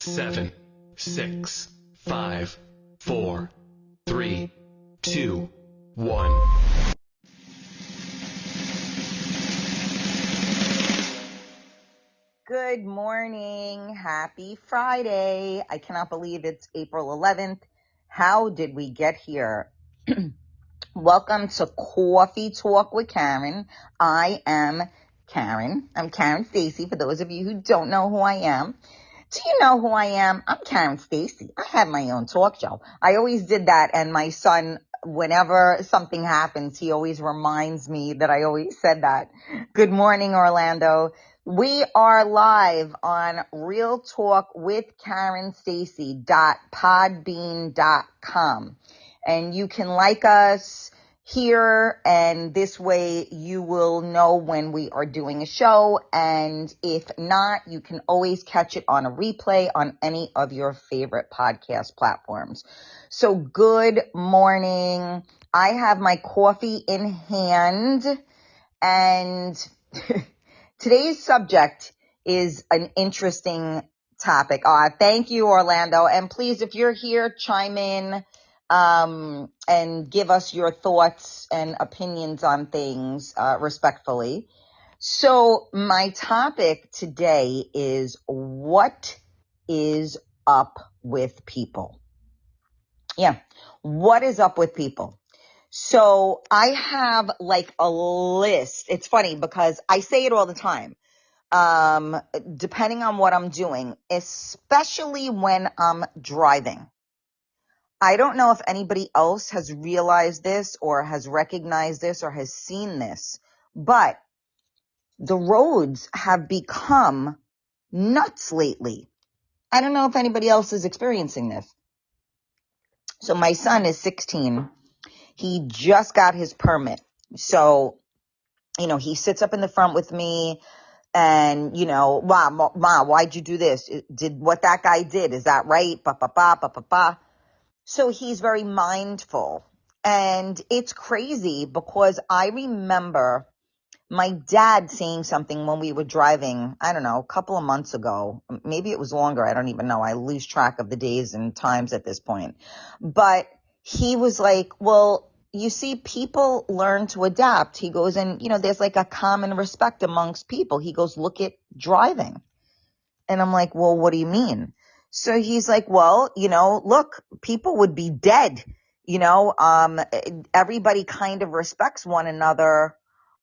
7, 6, 5, 4, 3, 2, 1. Good morning. Happy Friday. I cannot believe it's April 11th. How did we get here? Welcome to Coffee Talk with Karen. I am Karen. I'm Karen Stacy. For those of you who don't know who I am, do you know who I am? I'm Karen Stacy. I have my own talk show. I always did that, and my son, whenever something happens, he always reminds me that I always said that. Good morning, Orlando. We are live on Real Talk with Karen Stacy.podbean.com. And you can like us here, and this way you will know when we are doing a show. And if not, you can always catch it on a replay on any of your favorite podcast platforms. So good morning. I have my coffee in hand, and today's subject is an interesting topic. Thank you, Orlando. And please, if you're here, chime in and give us your thoughts and opinions on things respectfully. So my topic today is, what is up with people? Yeah, what is up with people? So I have like a list. It's funny because I say it all the time. Depending on what I'm doing, especially when I'm driving. I don't know if anybody else has realized this or has recognized this or has seen this, but the roads have become nuts lately. I don't know if anybody else is experiencing this. So my son is 16. He just got his permit. So, he sits up in the front with me and, Mom, why'd you do this? Did what that guy did, is that right? Ba, ba, ba, ba, ba, ba. So he's very mindful, and it's crazy because I remember my dad saying something when we were driving, I don't know, a couple of months ago. Maybe it was longer. I don't even know. I lose track of the days and times at this point. But he was like, well, you see, people learn to adapt. He goes, and, there's like a common respect amongst people. He goes, look at driving. And I'm like, well, what do you mean? So he's like, well, look, people would be dead. Everybody kind of respects one another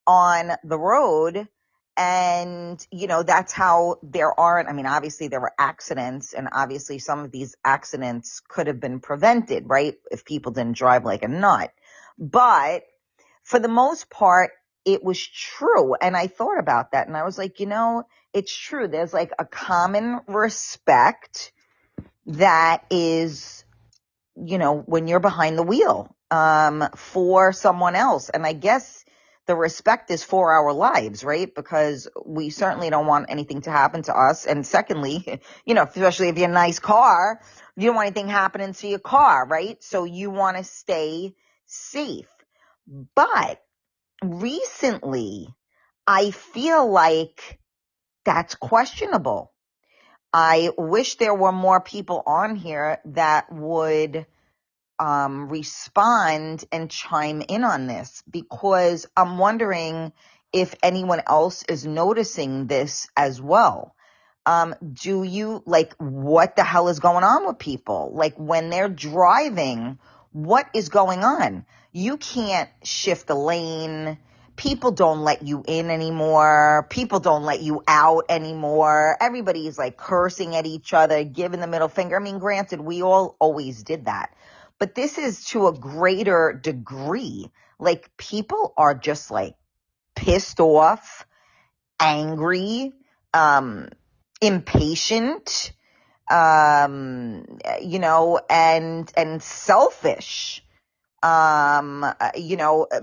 on the road. And, that's how there aren't, obviously there were accidents, and obviously some of these accidents could have been prevented, right? If people didn't drive like a nut. But for the most part, it was true. And I thought about that, and I was like, it's true. There's like a common respect that is, when you're behind the wheel, for someone else. And I guess the respect is for our lives, right? Because we certainly don't want anything to happen to us. And secondly, especially if you're in a nice car, you don't want anything happening to your car, right? So you want to stay safe. But recently, I feel like that's questionable. I wish there were more people on here that would respond and chime in on this, because I'm wondering if anyone else is noticing this as well. Do you, what the hell is going on with people? Like, when they're driving, what is going on? You can't shift the lane. People don't let you in anymore. People don't let you out anymore. Everybody's like cursing at each other, giving the middle finger. Granted, we all always did that. But this is to a greater degree. Like, people are just like pissed off, angry, impatient, and selfish.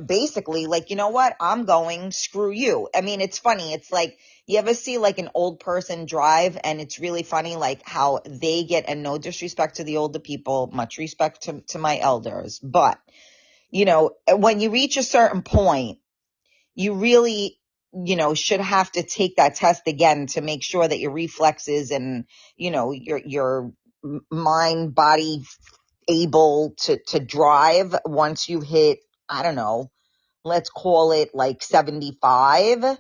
Basically, like, you know what? I'm going, screw you. It's funny. It's like, you ever see like an old person drive, and it's really funny, like how they get, and no disrespect to the older people, much respect to my elders. But, when you reach a certain point, you really should have to take that test again to make sure that your reflexes and, your mind, body able to drive once you hit, I don't know, let's call it like 75.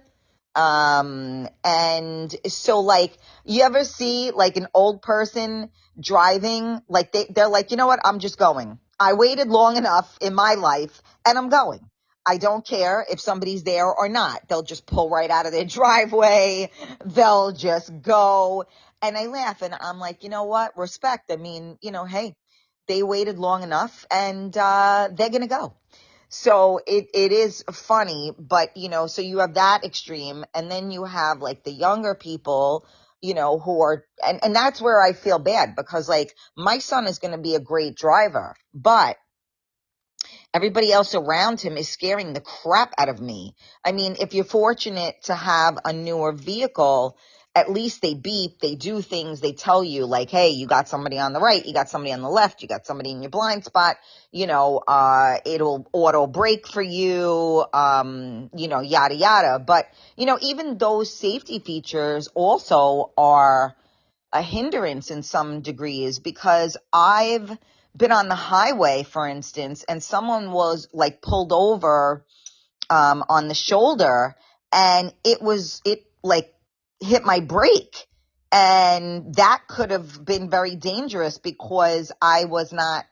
And so like, you ever see like an old person driving, like they're like, you know what? I'm just going. I waited long enough in my life and I'm going. I don't care if somebody's there or not. They'll just pull right out of their driveway. They'll just go. And I laugh and I'm like, you know what? Respect. I mean, hey, they waited long enough and, they're going to go. So it is funny, but so you have that extreme and then you have like the younger people, who are, and that's where I feel bad because like my son is going to be a great driver, but everybody else around him is scaring the crap out of me. I mean, if you're fortunate to have a newer vehicle, at least they beep, they do things, they tell you like, hey, you got somebody on the right, you got somebody on the left, you got somebody in your blind spot, it'll auto brake for you, yada, yada. But, even those safety features also are a hindrance in some degrees because I've been on the highway, for instance, and someone was like pulled over on the shoulder and it like hit my brake. And that could have been very dangerous because I was not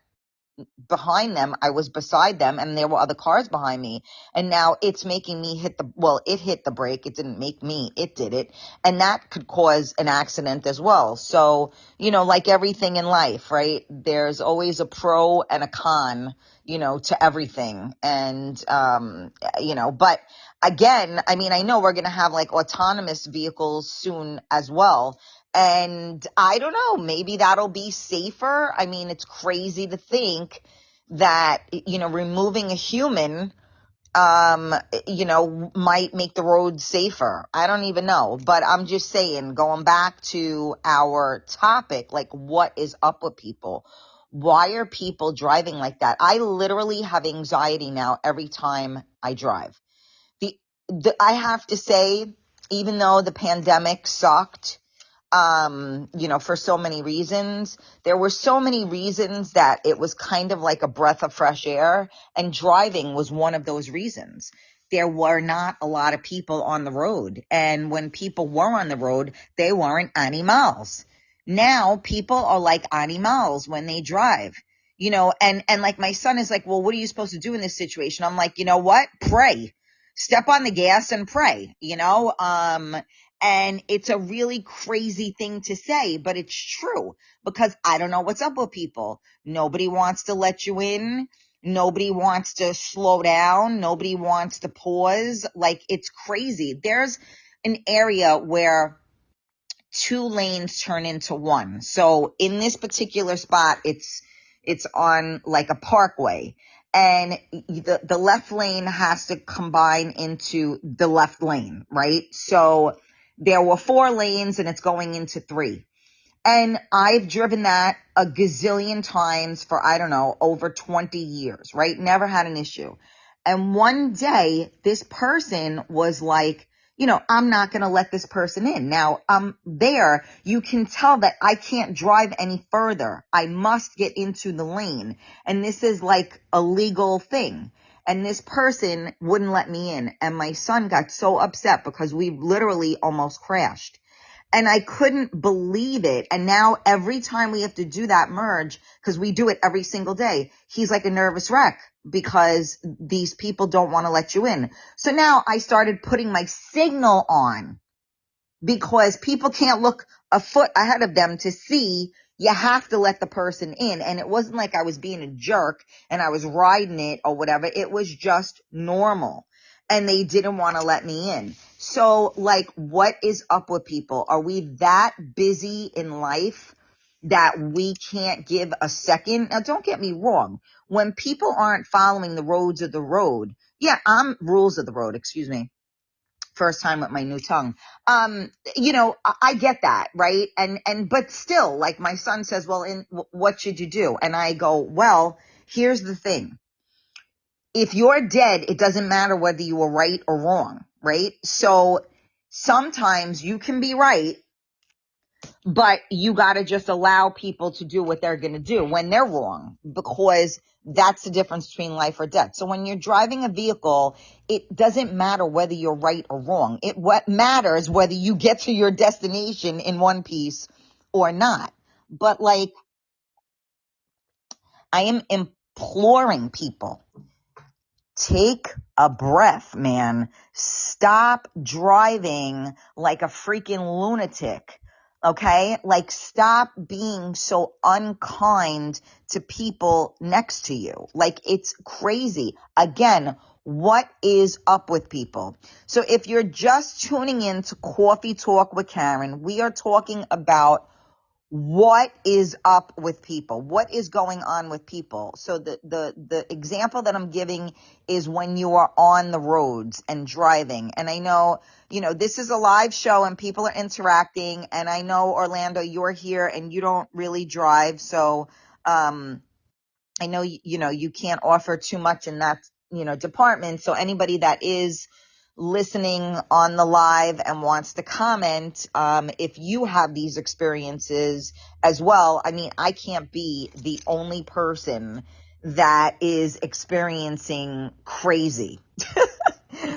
behind them. I was beside them and there were other cars behind me. And now it's making me it hit the brake. It didn't make me, it did it. And that could cause an accident as well. So, like everything in life, right? There's always a pro and a con, to everything. And, but again, I mean, I know we're going to have like autonomous vehicles soon as well. And I don't know, maybe that'll be safer. I mean, it's crazy to think that, removing a human, might make the road safer. I don't even know, but I'm just saying, going back to our topic, like what is up with people? Why are people driving like that? I literally have anxiety now every time I drive. I have to say, even though the pandemic sucked, for so many reasons. There were so many reasons that it was kind of like a breath of fresh air, and driving was one of those reasons. There were not a lot of people on the road, and when people were on the road, they weren't animals. Now people are like animals when they drive. And like my son is like, well, what are you supposed to do in this situation? I'm like, you know what? Pray. Step on the gas and pray, and it's a really crazy thing to say, but it's true because I don't know what's up with people. Nobody wants to let you in. Nobody wants to slow down. Nobody wants to pause. Like, it's crazy. There's an area where 2 lanes turn into 1. So in this particular spot, it's on like a parkway. And the left lane has to combine into the left lane, right? So there were 4 lanes and it's going into 3. And I've driven that a gazillion times for, I don't know, over 20 years, right? Never had an issue. And one day this person was like, I'm not going to let this person in. Now I'm there. You can tell that I can't drive any further. I must get into the lane. And this is like a legal thing. And this person wouldn't let me in. And my son got so upset because we literally almost crashed. And I couldn't believe it. And now every time we have to do that merge, because we do it every single day, he's like a nervous wreck because these people don't want to let you in. So now I started putting my signal on because people can't look a foot ahead of them to see. You have to let the person in. And it wasn't like I was being a jerk and I was riding it or whatever. It was just normal. And they didn't want to let me in. So like, what is up with people? Are we that busy in life that we can't give a second? Now, don't get me wrong. When people aren't following the rules of the road, rules of the road, excuse me. First time with my new tongue. I get that, right? But still, like my son says, well, what should you do? And I go, well, here's the thing. if you're dead, it doesn't matter whether you were right or wrong, right? So sometimes you can be right, but you got to just allow people to do what they're going to do when they're wrong, because that's the difference between life or death. So when you're driving a vehicle, it doesn't matter whether you're right or wrong. What matters whether you get to your destination in one piece or not. But like, I am imploring people, take a breath, man. Stop driving like a freaking lunatic. Okay? Like, stop being so unkind to people next to you. Like, it's crazy. Again, what is up with people? So if you're just tuning in to Coffee Talk with Karen, we are talking about what is up with people? What is going on with people? So the example that I'm giving is when you are on the roads and driving. And I know, this is a live show and people are interacting. And I know, Orlando, you're here and you don't really drive. So, I know, you can't offer too much in that, department. So anybody that is listening on the live and wants to comment, if you have these experiences as well. I mean, I can't be the only person that is experiencing crazy.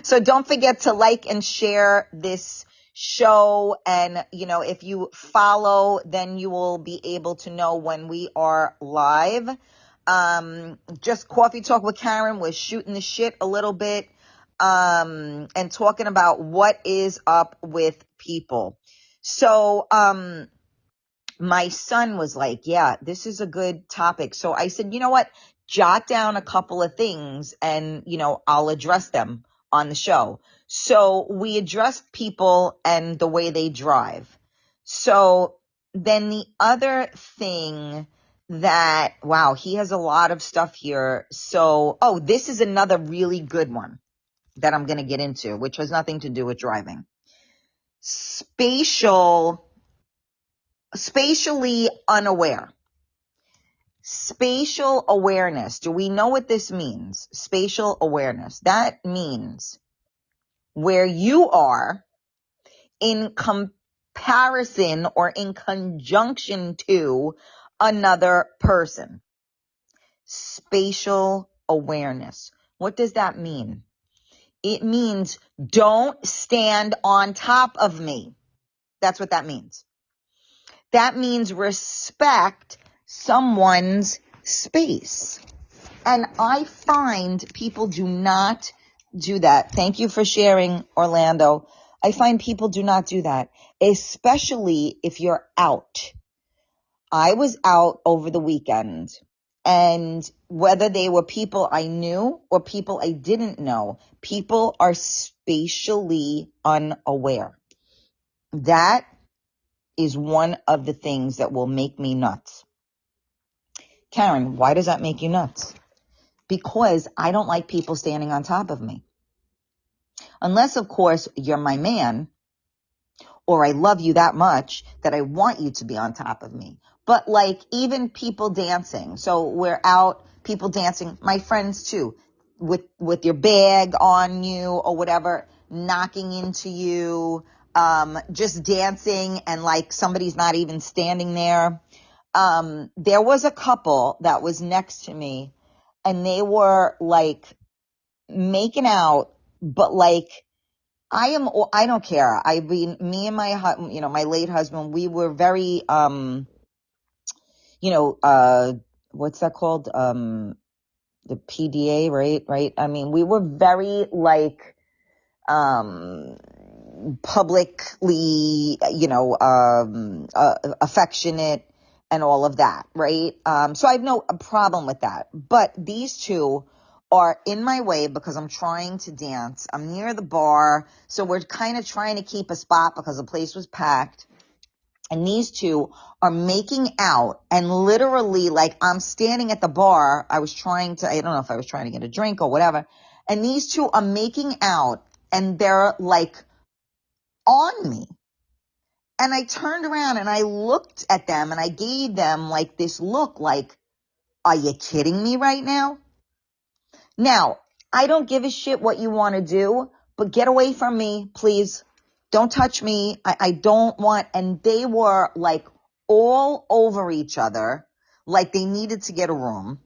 So don't forget to like and share this show. And, if you follow, then you will be able to know when we are live. Just Coffee Talk with Karen. We're shooting the shit a little bit, and talking about what is up with people. So, my son was like, yeah, this is a good topic. So I said, you know what? Jot down a couple of things and, I'll address them on the show. So we addressed people and the way they drive. So then the other thing that, wow, he has a lot of stuff here. So, this is another really good one that I'm going to get into, which has nothing to do with driving. Spatially unaware. Spatial awareness. Do we know what this means? Spatial awareness. That means where you are in comparison or in conjunction to another person. Spatial awareness. What does that mean? It means don't stand on top of me. That's what that means. That means respect someone's space. And I find people do not do that. Thank you for sharing, Orlando. I find people do not do that, especially if you're out. I was out over the weekend, and whether they were people I knew or people I didn't know, people are spatially unaware. That is one of the things that will make me nuts. Karen, why does that make you nuts? Because I don't like people standing on top of me. Unless, of course, you're my man, or I love you that much that I want you to be on top of me. But like even people dancing. So we're out, people dancing, my friends too, with your bag on you or whatever, knocking into you, just dancing and like somebody's not even standing there. There was a couple that was next to me and they were like making out, but like, I don't care. I mean, me and my late husband, we were very, what's that called? The PDA, right? Right. I mean, we were very like, publicly, affectionate and all of that. Right. So I have no problem with that, but these two are in my way because I'm trying to dance. I'm near the bar. So we're kind of trying to keep a spot because the place was packed. And these two are making out and literally like I'm standing at the bar. I don't know if I was trying to get a drink or whatever. And these two are making out and they're like on me. And I turned around and I looked at them and I gave them like this look like, are you kidding me right now? Now, I don't give a shit what you want to do, but get away from me, please. Don't touch me. I don't want, and they were like all over each other, like they needed to get a room,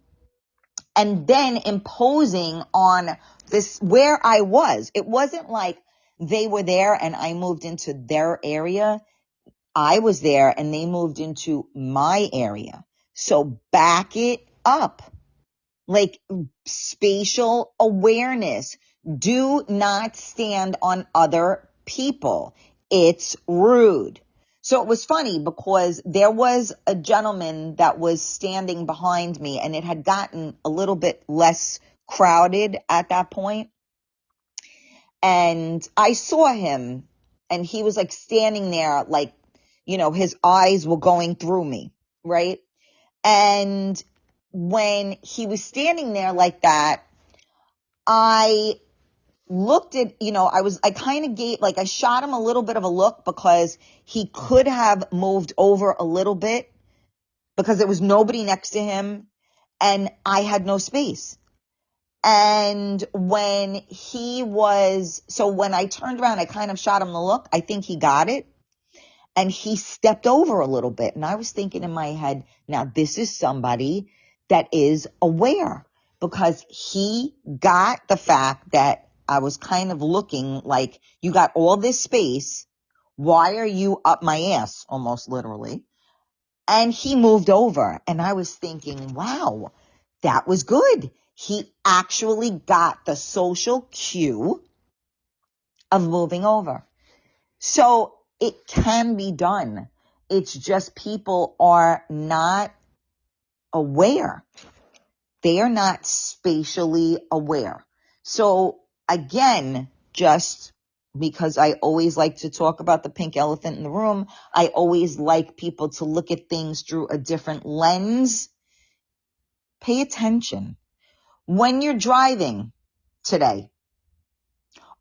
and then imposing on this where I was. It wasn't like they were there and I moved into their area. I was there and they moved into my area. So back it up. Like spatial awareness. Do not stand on other people. It's rude. So it was funny because there was a gentleman that was standing behind me and it had gotten a little bit less crowded at that point. And I saw him and he was like standing there, like, you know, his eyes were going through me, right? And when he was standing there like that, I looked at, I kind of gave, like I shot him a little bit of a look because he could have moved over a little bit because there was nobody next to him and I had no space. And when when I turned around, I kind of shot him the look. I think he got it. And he stepped over a little bit. And I was thinking in my head, now this is somebody that is aware because he got the fact that I was kind of looking like you got all this space. Why are you up my ass? Almost literally. And he moved over and I was thinking, wow, that was good. He actually got the social cue of moving over. So it can be done. It's just people are not aware. They are not spatially aware. So again, just because I always like to talk about the pink elephant in the room, I always like people to look at things through a different lens. Pay attention. When you're driving today,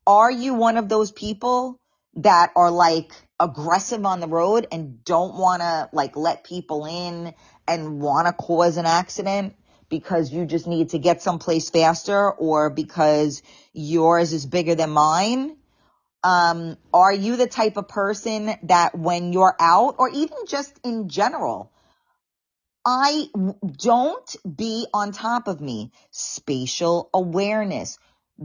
are you one of those people that are like aggressive on the road and don't want to like let people in and want to cause an accident because you just need to get someplace faster or because yours is bigger than mine? Are you the type of person that when you're out or even just in general, don't be on top of me? Spatial awareness.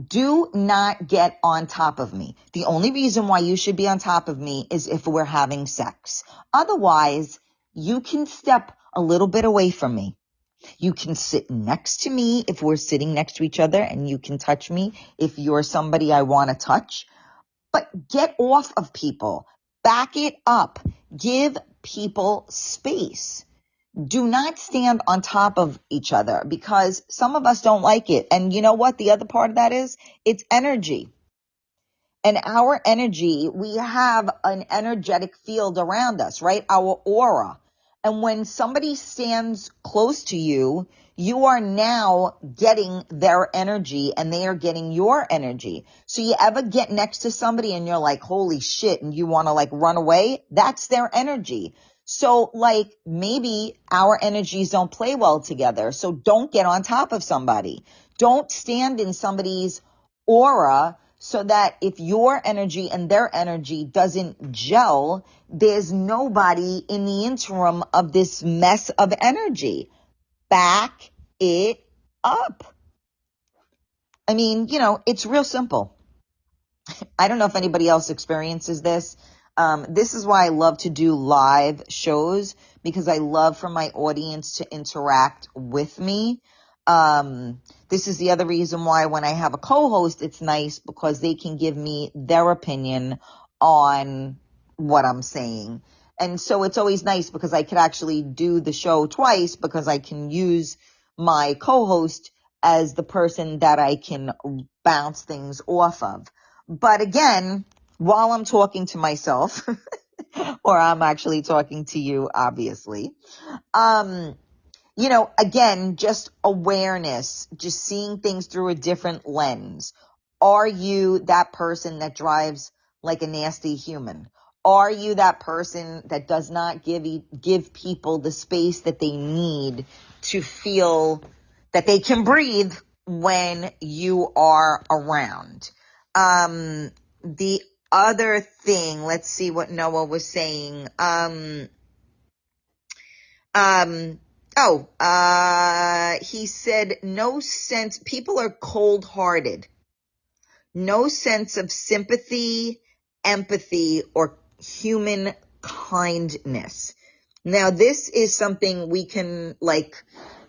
Do not get on top of me. The only reason why you should be on top of me is if we're having sex. Otherwise, you can step a little bit away from me. You can sit next to me if we're sitting next to each other, and you can touch me if you're somebody I want to touch. But get off of people. Back it up. Give people space. Do not stand on top of each other because some of us don't like it. And you know what? The other part of that is it's energy. And our energy, we have an energetic field around us, right? Our aura. And when somebody stands close to you, you are now getting their energy and they are getting your energy. So you ever get next to somebody and you're like, holy shit, and you want to like run away? That's their energy. So like maybe our energies don't play well together. So don't get on top of somebody. Don't stand in somebody's aura so that if your energy and their energy doesn't gel, there's nobody in the interim of this mess of energy. Back it up. I mean, it's real simple. I don't know if anybody else experiences this. This is why I love to do live shows because I love for my audience to interact with me. This is the other reason why when I have a co-host, it's nice because they can give me their opinion on what I'm saying. And so it's always nice because I could actually do the show twice because I can use my co-host as the person that I can bounce things off of. But again, while I'm talking to myself, or I'm actually talking to you, obviously, again, just awareness, just seeing things through a different lens. Are you that person that drives like a nasty human? Are you that person that does not give people the space that they need to feel that they can breathe? when you are around. The other thing, let's see what Noah was saying. He said, no sense, people are cold-hearted. No sense of sympathy, empathy, or human kindness. Now, this is something we can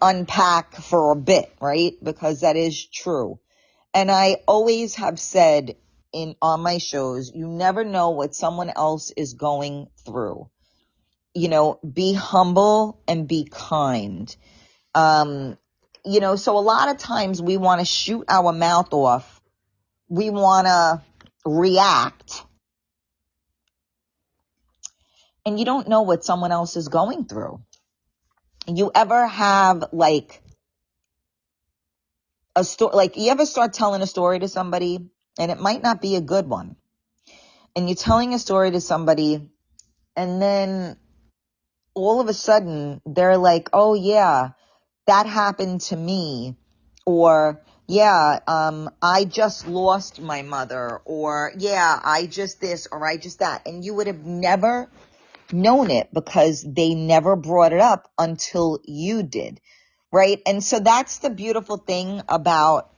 unpack for a bit, right? Because that is true. And I always have said on my shows, you never know what someone else is going through. Be humble and be kind. So a lot of times we want to shoot our mouth off. We want to react. And you don't know what someone else is going through. You ever have a story, you ever start telling a story to somebody and it might not be a good one. And you're telling a story to somebody and then all of a sudden they're like, oh yeah, that happened to me. Or yeah, I just lost my mother. Or yeah, I just this or I just that. And you would have never known it because they never brought it up until you did. Right? And so that's the beautiful thing about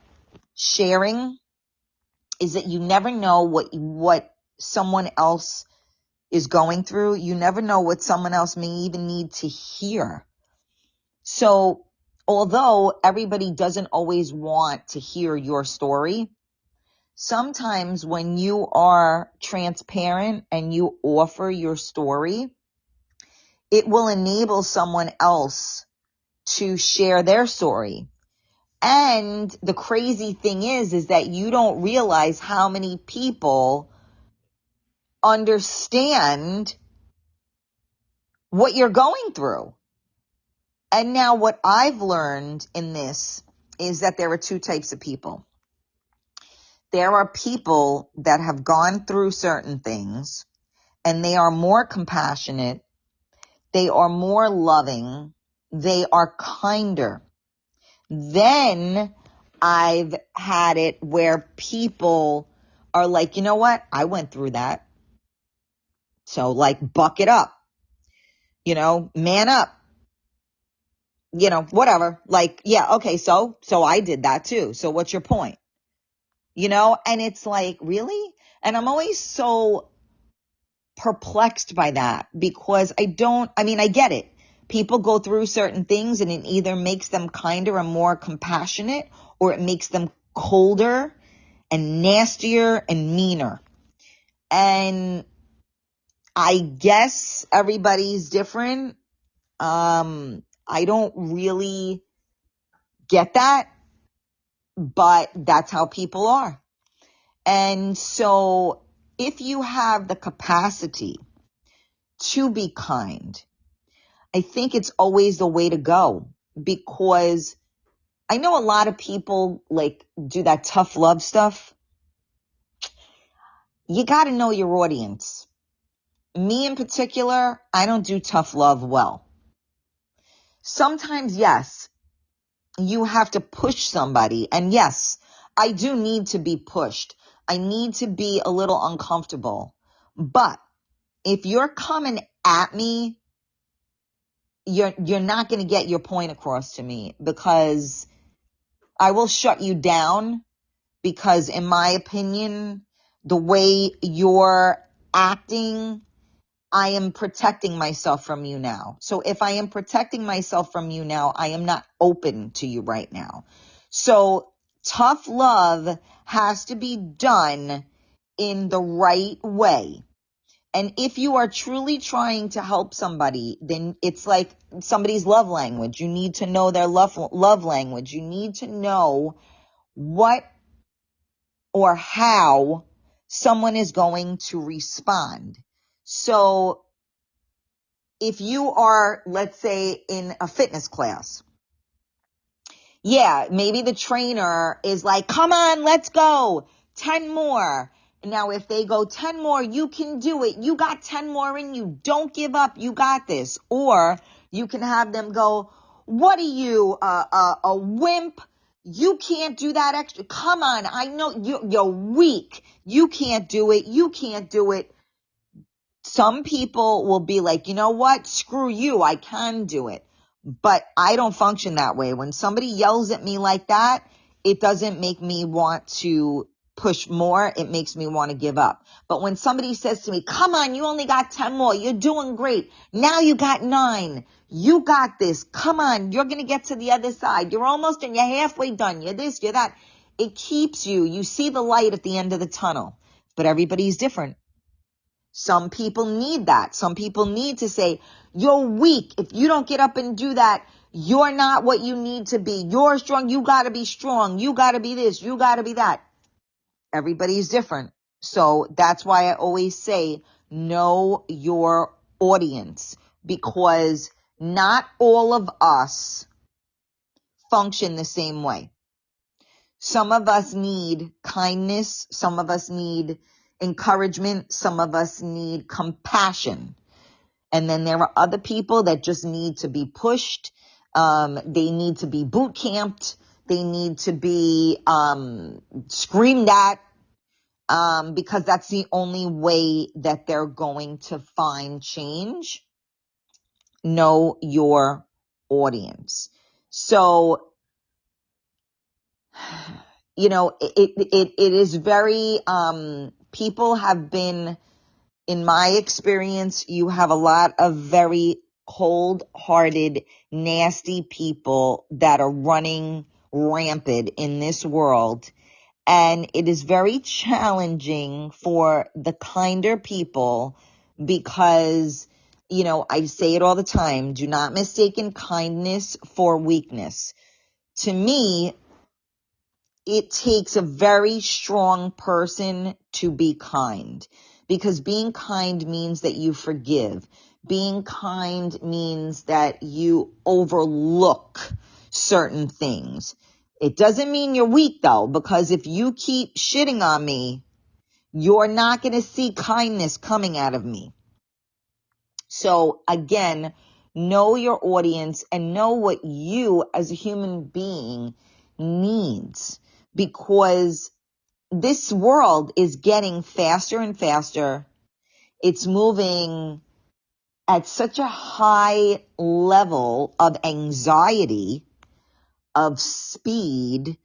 sharing, is that you never know what someone else is going through. You never know what someone else may even need to hear. So although everybody doesn't always want to hear your story, sometimes when you are transparent and you offer your story, it will enable someone else to share their story. And the crazy thing is that you don't realize how many people understand what you're going through. And now what I've learned in this is that there are two types of people. There are people that have gone through certain things and they are more compassionate. They are more loving. They are kinder. Then I've had it where people are like, you know what? I went through that. So buck it up, man up, whatever. Yeah, okay. So I did that too. So what's your point? And it's like, really? And I'm always so perplexed by that because I get it. People go through certain things and it either makes them kinder and more compassionate or it makes them colder and nastier and meaner. And I guess everybody's different. I don't really get that, but that's how people are. And so if you have the capacity to be kind, I think it's always the way to go, because I know a lot of people do that tough love stuff. You got to know your audience. Me in particular, I don't do tough love well. Sometimes, yes, you have to push somebody. And yes, I do need to be pushed. I need to be a little uncomfortable. But if you're coming at me, you're not going to get your point across to me, because I will shut you down, because in my opinion, the way you're acting, I am protecting myself from you now. So if I am protecting myself from you now, I am not open to you right now. So tough love has to be done in the right way. And if you are truly trying to help somebody, then it's like somebody's love language. You need to know their love language. You need to know what or how someone is going to respond. So if you are, let's say, in a fitness class, yeah, maybe the trainer is like, come on, let's go, 10 more. Now, if they go 10 more, you can do it. You got 10 more in you. Don't give up. You got this. Or you can have them go, what are you, a wimp? You can't do that extra. Come on. I know you're weak. You can't do it. You can't do it. Some people will be like, you know what? Screw you. I can do it. But I don't function that way. When somebody yells at me like that, it doesn't make me want to push more. It makes me want to give up. But when somebody says to me, come on, you only got 10 more. You're doing great. Now you got 9. You got this. Come on. You're going to get to the other side. You're almost and you're halfway done. You're this, you're that. It keeps you. You see the light at the end of the tunnel. But everybody's different. Some people need that. Some people need to say, you're weak. If you don't get up and do that, you're not what you need to be. You're strong. You got to be strong. You got to be this. You got to be that. Everybody's different. So that's why I always say, know your audience, because not all of us function the same way. Some of us need kindness. Some of us need encouragement. Some of us need compassion. And then there are other people that just need to be pushed. They need to be boot camped. They need to be screamed at, because that's the only way that they're going to find change. Know your audience. So, it is very, people have been, in my experience, you have a lot of very cold-hearted, nasty people that are running rampant in this world. And it is very challenging for the kinder people because, I say it all the time, do not mistake kindness for weakness. To me, it takes a very strong person to be kind, because being kind means that you forgive. Being kind means that you overlook certain things. It doesn't mean you're weak though, because if you keep shitting on me, you're not going to see kindness coming out of me. So again, know your audience and know what you as a human being needs, because this world is getting faster and faster. It's moving at such a high level of anxiety, of speed,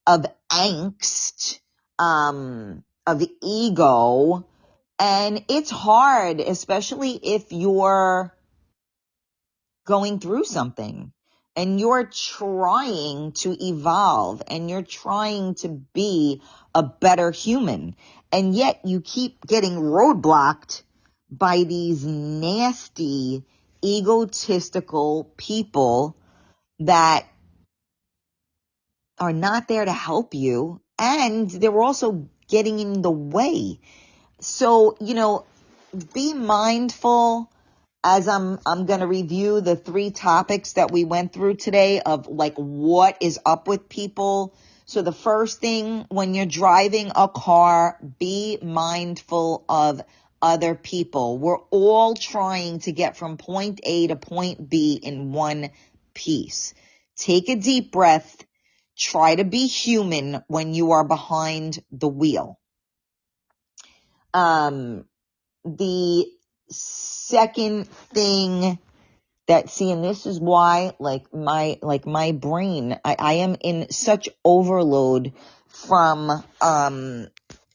of angst, of ego. And it's hard, especially if you're going through something and you're trying to evolve and you're trying to be a better human. And yet you keep getting roadblocked by these nasty, egotistical people that are not there to help you. And they're also getting in the way. So, be mindful as I'm going to review the 3 topics that we went through today of like what is up with people. So the first thing, when you're driving a car, be mindful of other people. We're all trying to get from point A to point B in one piece. Take a deep breath. Try to be human when you are behind the wheel. The second thing and this is why, my brain, I am in such overload from,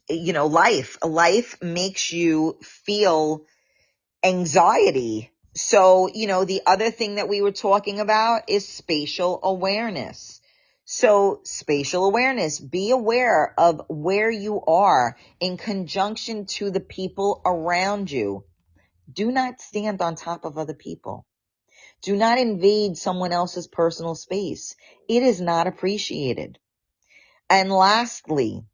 life. Life makes you feel anxiety. So, the other thing that we were talking about is spatial awareness. So spatial awareness, be aware of where you are in conjunction to the people around you. Do not stand on top of other people. Do not invade someone else's personal space. It is not appreciated. And lastly,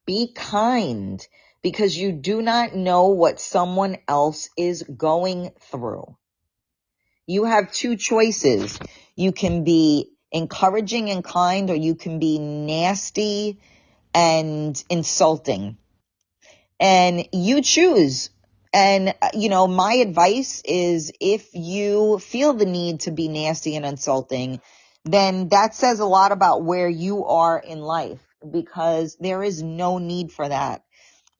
be kind, because you do not know what someone else is going through. You have 2 choices. You can be encouraging and kind, or you can be nasty and insulting. And you choose. And, my advice is, if you feel the need to be nasty and insulting, then that says a lot about where you are in life, because there is no need for that.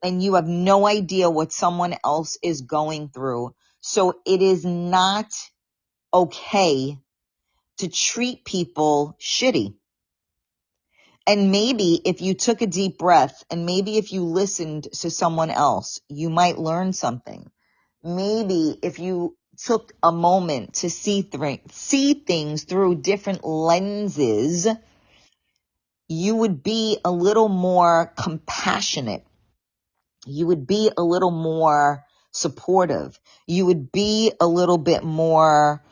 And you have no idea what someone else is going through. So it is not okay to treat people shitty. And maybe if you took a deep breath and maybe if you listened to someone else, you might learn something. Maybe if you took a moment to see things through different lenses, you would be a little more compassionate. You would be a little more supportive. You would be a little bit more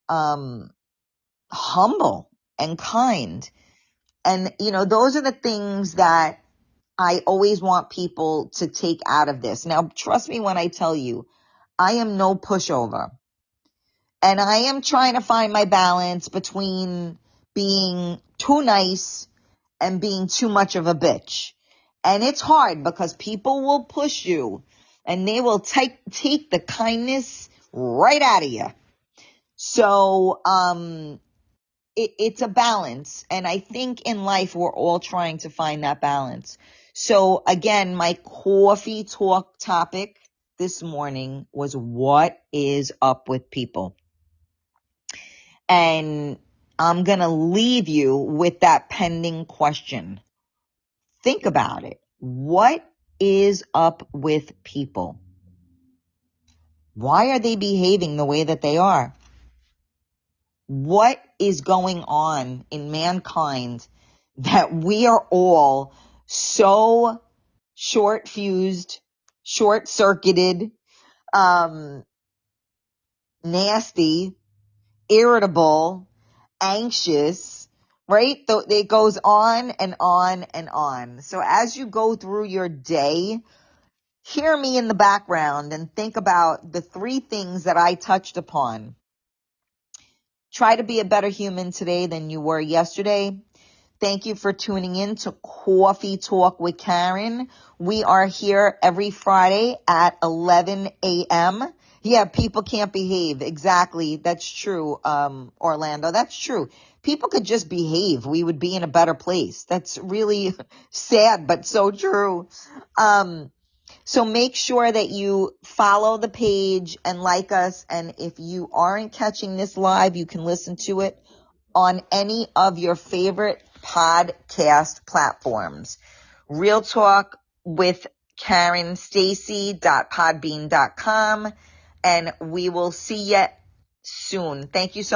humble and kind. And, those are the things that I always want people to take out of this. Now, trust me when I tell you, I am no pushover. And I am trying to find my balance between being too nice and being too much of a bitch. And it's hard because people will push you and they will take the kindness right out of you. So, it's a balance. And I think in life, we're all trying to find that balance. So again, my coffee talk topic this morning was, what is up with people? And I'm going to leave you with that pending question. Think about it. What is up with people? Why are they behaving the way that they are? What is going on in mankind that we are all so short-fused, short-circuited, nasty, irritable, anxious, right? It goes on and on and on. So as you go through your day, hear me in the background and think about the 3 things that I touched upon. Try to be a better human today than you were yesterday. Thank you for tuning in to Coffee Talk with Karen. We are here every Friday at 11 a.m. Yeah, people can't behave. Exactly. That's true, Orlando. That's true. People could just behave. We would be in a better place. That's really sad, but so true. So make sure that you follow the page and like us. And if you aren't catching this live, you can listen to it on any of your favorite podcast platforms. Real Talk with Karen Stacy.podbean.com. And we will see you soon. Thank you so much.